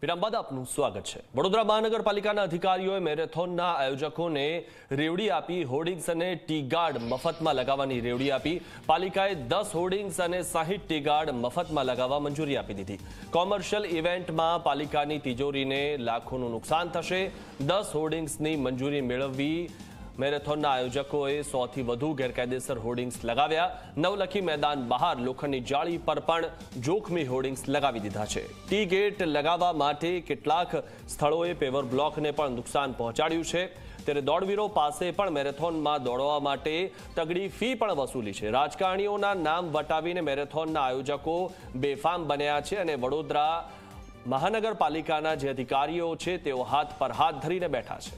વિરામ બાદ આપનું સ્વાગત છે। વડોદરા મહાનગરપાલિકાના અધિકારીઓએ મેરેથોનના આયોજકોને રેવડી આપી હોર્ડિંગ્સ અને ટી ગાર્ડ મફતમાં લગાવવાની રેવડી આપી। પાલિકાએ 10 હોર્ડિંગ્સ અને 60 ટી ગાર્ડ મફતમાં લગાવવા મંજૂરી આપી દીધી। કોમર્શિયલ ઇવેન્ટમાં પાલિકાની તિજોરીને લાખોનું નુકસાન થશે। 10 હોર્ડિંગ્સની મંજૂરી મેળવવી મેરેથોનના આયોજકોએ 100થી વધુ ગેરકાયદેસર હોર્ડિંગ્સ લગાવ્યા। નવલખી મેદાન બહાર લોખંડની જાળી પર પણ જોખમી હોર્ડિંગ્સ લગાવી દીધા છે। ટી ગેટ લગાવવા માટે કેટલાક સ્થળોએ પેવર બ્લોકને પણ નુકસાન પહોંચાડ્યું છે। ત્યારે દોડવીરો પાસે પણ મેરેથોનમાં દોડવા માટે તગડી ફી પણ વસૂલી છે। રાજકારણીઓના નામ વટાવીને મેરેથોનના આયોજકો બેફામ બન્યા છે અને વડોદરા મહાનગરપાલિકાના જે અધિકારીઓ છે તેઓ હાથ પર હાથ ધરીને બેઠા છે।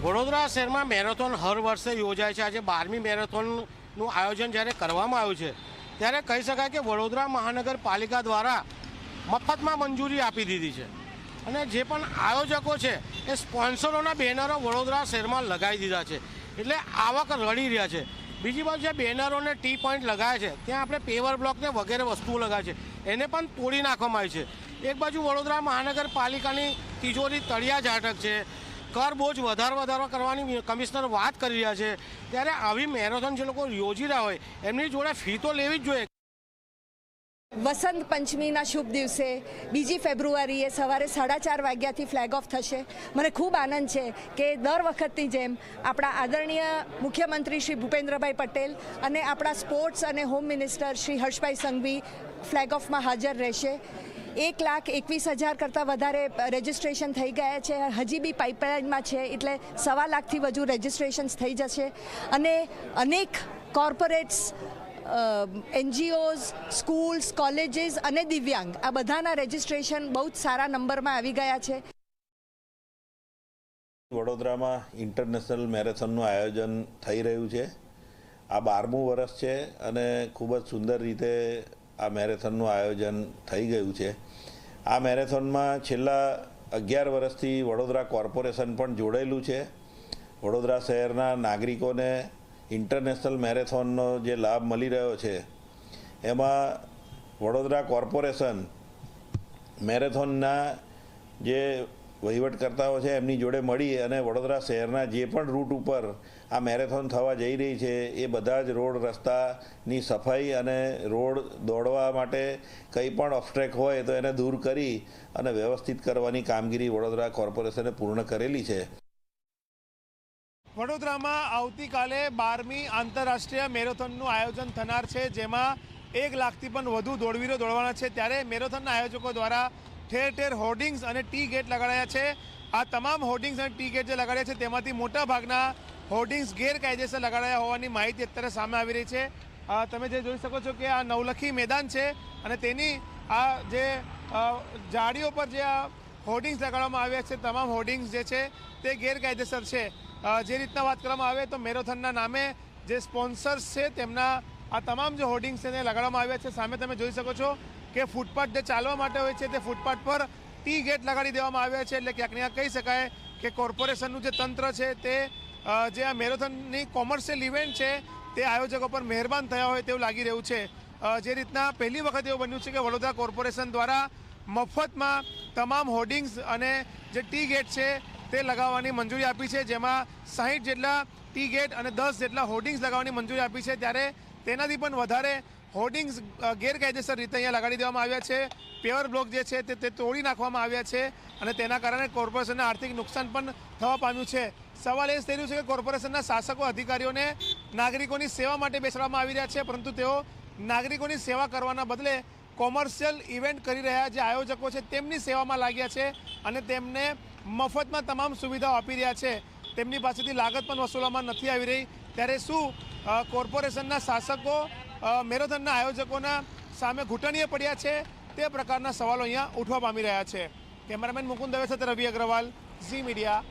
વડોદરા શહેરમાં મેરેથોન હર વર્ષે યોજાય છે। આજે 12મી મેરેથોનનું આયોજન જ્યારે કરવામાં આવ્યું છે ત્યારે કહી શકાય કે વડોદરા મહાનગરપાલિકા દ્વારા મફતમાં મંજૂરી આપી દીધી છે અને જે પણ આયોજકો છે એ સ્પોન્સરોના બેનરો વડોદરા શહેરમાં લગાવી દીધા છે, એટલે આવક રડી રહ્યા છે। બીજી બાજુ જે બેનરોને ટી પોઈન્ટ લગાવ્યા છે ત્યાં આપણે પેવર બ્લોકને વગેરે વસ્તુઓ લગાવી છે એને પણ તોડી નાખવામાં આવી છે। એક બાજુ વડોદરા મહાનગરપાલિકાની તિજોરી તળિયા ઝાટક છે, કર બોજ વધારો કરવાની કમિશનર વાત કરી રહ્યા છે, ત્યારે આવી મેરેથોન જે લોકો યોજી રહ્યા હોય એમની જોડે ફી તો લેવી જ જોઈએ। વસંત પંચમીના શુભ દિવસે 2 ફેબ્રુઆરીએ સવારે 4:30 વાગ્યાથી ફ્લેગ ઓફ થશે। મને ખૂબ આનંદ છે કે દર વખતની જેમ આપણા આદરણીય મુખ્યમંત્રી શ્રી ભૂપેન્દ્રભાઈ પટેલ અને આપણા સ્પોર્ટ્સ અને home minister Shri Harshbhai Sanghvi flag ઓફમાં હાજર રહેશે। 1,21,000 કરતાં વધારે રજિસ્ટ્રેશન થઈ ગયા છે, હજી બી પાઇપલાઇનમાં છે, એટલે 1.25 લાખથી વધુ રજિસ્ટ્રેશન્સ થઈ જશે અને અનેક કોર્પોરેટ્સ, NGOs, સ્કૂલ્સ, કોલેજીસ અને દિવ્યાંગ આ બધાના રજિસ્ટ્રેશન બહુ જ સારા નંબરમાં આવી ગયા છે। વડોદરામાં ઇન્ટરનેશનલ મેરેથોનનું આયોજન થઈ રહ્યું છે। આ 12મું વર્ષ છે અને ખૂબ જ સુંદર રીતે આ મેરેથોનનું આયોજન થઈ ગયું છે। આ મેરેથોનમાં છેલ્લા 11 વર્ષથી વડોદરા કોર્પોરેશન પણ જોડાયેલું છે। વડોદરા શહેરના નાગરિકોને ઇન્ટરનેશનલ મેરેથોનનો જે લાભ મળી રહ્યો છે એમાં વડોદરા કોર્પોરેશન મેરેથોનના જે વહીવટકર્તાઓ છે એમની જોડે મળી અને વડોદરા શહેરના જે પણ રૂટ ઉપર આ મેરેથોન થવા જઈ રહી છે એ બધા જ રોડ રસ્તાની સફાઈ અને રોડ દોડવા માટે કંઈ પણ ઓબ્સ્ટ્રેક હોય તો એને દૂર કરી અને વ્યવસ્થિત કરવાની કામગીરી વડોદરા કોર્પોરેશને પૂર્ણ કરેલી છે। વડોદરામાં આવતીકાલે 12મી આંતરરાષ્ટ્રીય મેરેથોનનું આયોજન થનાર છે, જેમાં 1 લાખથી પણ વધુ દોડવીરો દોડવાના છે। ત્યારે મેરેથોનના આયોજકો દ્વારા ઠેર ઠેર હોર્ડિંગ્સ અને ટી ગેટ લગાડ્યા છે। આ તમામ હોર્ડિંગ્સ અને ટી ગેટ જે લગાડ્યા છે તેમાંથી મોટા ભાગના હોર્ડિંગ્સ ગેરકાયદેસર લગાડાયા હોવાની માહિતી અત્યારે સામે આવી રહી છે। તમે જે જોઈ શકો છો કે આ નવલખી મેદાન છે અને તેની આ જે જાળીઓ પર જે આ હોર્ડિંગ્સ લગાડવામાં આવ્યા છે તમામ હોર્ડિંગ્સ જે છે તે ગેરકાયદેસર છે। જે રીતના વાત કરવામાં આવે તો મેરેથોનના નામે જે સ્પોન્સર્સ છે તેમના આ તમામ જે હોર્ડિંગ્સ છે તે લગાડવામાં આવ્યા છે। સામે તમે જોઈ શકો છો કે ફૂટપાથ જે ચાલવા માટે હોય છે તે ફૂટપાથ પર ટી ગેટ લગાડી દેવામાં આવ્યા છે, એટલે ક્યાંક ને ક્યાંક કહી શકાય કે કોર્પોરેશનનું જે તંત્ર છે તે જે આ મેરેથોનની કોમર્શિયલ ઇવેન્ટ છે તે આયોજકો પર મહેરબાન થયા હોય તેવું લાગી રહ્યું છે। જે રીતના પહેલી વખત એવું બન્યું છે કે વડોદરા કોર્પોરેશન દ્વારા મફતમાં તમામ હોર્ડિંગ્સ અને જે ટી ગેટ છે તે લગાવવાની મંજૂરી આપી છે, જેમાં 60 જેટલા ટી ગેટ અને 10 જેટલા હોર્ડિંગ્સ લગાવવાની મંજૂરી આપી છે। ત્યારે તેનાથી પણ વધારે હોર્ડિંગ્સ ગેરકાયદેસર રીતે અહીંયા લગાડી દેવામાં આવ્યા છે। પેવર બ્લોક જે છે તે તોડી નાખવામાં આવ્યા છે અને તેના કારણે કોર્પોરેશનને આર્થિક નુકસાન પણ થવા પામ્યું છે। સવાલ એ થઈ રહ્યું છે કે કોર્પોરેશનના શાસકો અધિકારીઓને નાગરિકોની સેવા માટે બેસાડવામાં આવી રહ્યા છે, પરંતુ તેઓ નાગરિકોની સેવા કરવાના બદલે કોમર્શિયલ ઇવેન્ટ કરી રહ્યા જે આયોજકો છે તેમની સેવામાં લાગ્યા છે અને તેમને મફતમાં તમામ સુવિધાઓ આપી રહ્યા છે। તેમની પાસેથી લાગત પણ વસૂલવામાં નથી આવી રહી। ત્યારે શું કોર્પોરેશનના શાસકો મેરેથોનના આયોજકોના સામે ઘૂંટણીએ પડ્યા છે? તે પ્રકારના સવાલો અહીંયા ઉઠવા પામી રહ્યા છે। કેમેરામેન મુકુંદ દવે સાથે રવિ અગ્રવાલ, ઝી મીડિયા।